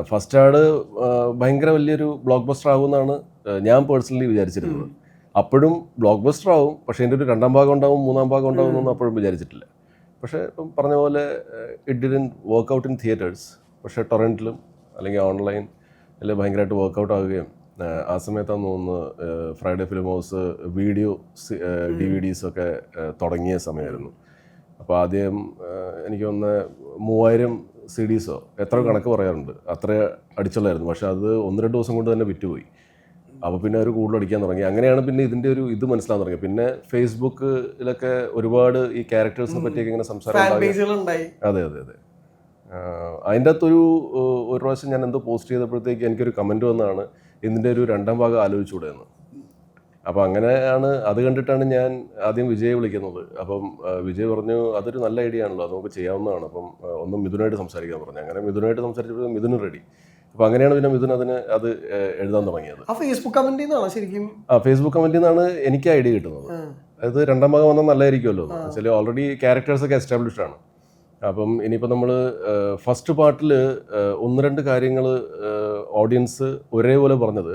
First add ഭയങ്കര വലിയൊരു block buster ആകുമെന്നാണ് ഞാൻ പേഴ്സണലി വിചാരിച്ചിരുന്നത്. അപ്പോഴും ബ്ലോക്ക് ബസ്റ്റർ ആവും, പക്ഷേ എൻ്റെ ഒരു രണ്ടാം ഭാഗം ഉണ്ടാവും, മൂന്നാം ഭാഗം ഉണ്ടാവും എന്നൊന്നും അപ്പോഴും വിചാരിച്ചിട്ടില്ല. പക്ഷേ ഇപ്പം പറഞ്ഞ പോലെ it didn't work out in theatres. പക്ഷേ ടൊറൻറ്റിലും അല്ലെങ്കിൽ ഓൺലൈൻ എല്ലാം ഭയങ്കരമായിട്ട് വർക്കൗട്ട് ആവുകയും ആ സമയത്താണെന്ന് തോന്നുന്നു Friday film house video DVDs ഒക്കെ തുടങ്ങിയ സമയമായിരുന്നു. അപ്പോൾ ആദ്യം എനിക്ക് തോന്നുന്ന 3000 CDs എത്ര കണക്ക് പറയാറുണ്ട്, അത്ര അടിച്ചുള്ളായിരുന്നു. പക്ഷെ അത് 1-2 ദിവസം കൊണ്ട് തന്നെ വിറ്റുപോയി. അപ്പോൾ പിന്നെ അവർ കൂടുതൽ അടിക്കാൻ തുടങ്ങി. അങ്ങനെയാണ് പിന്നെ ഇതിൻ്റെ ഒരു ഇത് മനസ്സിലാകാൻ തുടങ്ങി. പിന്നെ ഫേസ്ബുക്കിലൊക്കെ ഒരുപാട് ഈ ക്യാരക്ടേഴ്സിനെ പറ്റിയൊക്കെ ഇങ്ങനെ സംസാരം ഉണ്ടായി. അതെ അതെ അതെ. അതിൻ്റെ അകത്തൊരു പ്രാവശ്യം ഞാൻ എന്തോ പോസ്റ്റ് ചെയ്തപ്പോഴത്തേക്ക് എനിക്കൊരു കമൻറ്റ് വന്നതാണ്, ഇതിൻ്റെ ഒരു രണ്ടാം ഭാഗം ആലോചിച്ചുകൂടെ എന്ന്. അപ്പോൾ അങ്ങനെയാണ്, അത് കണ്ടിട്ടാണ് ഞാൻ ആദ്യം വിജയെ വിളിക്കുന്നത്. അപ്പം വിജയ് പറഞ്ഞു അതൊരു നല്ല ഐഡിയ ആണല്ലോ, അത് നമുക്ക് ചെയ്യാവുന്നതാണ്. അപ്പം ഒന്ന് മിഥുനായിട്ട് സംസാരിക്കാൻ പറഞ്ഞു. അങ്ങനെ മിഥുനായിട്ട് സംസാരിച്ചപ്പോൾ മിഥുന് റെഡി. അപ്പോൾ അങ്ങനെയാണ് പിന്നെ മിഥുൻ അത് എഴുതാൻ തുടങ്ങിയത്. ഫേസ്ബുക്ക് കമന്റിൽ നിന്നാണ് ശരിക്കും? ഫേസ്ബുക്ക് കമന്റിൽ നിന്നാണ് എനിക്ക് ഐഡിയ കിട്ടുന്നത്. അത് രണ്ടാം ഭാഗം വന്നാൽ നല്ലതായിരിക്കുമല്ലോ എന്ന് വെച്ചാൽ ഓൾറെഡി ക്യാരക്ടേഴ്സൊക്കെ എസ്റ്റാബ്ലിഷ്ഡ് ആണ്. അപ്പം ഇനിയിപ്പോൾ നമ്മൾ ഫസ്റ്റ് പാർട്ടിൽ 1-2 കാര്യങ്ങൾ ഓഡിയൻസ് ഒരേപോലെ പറഞ്ഞത്,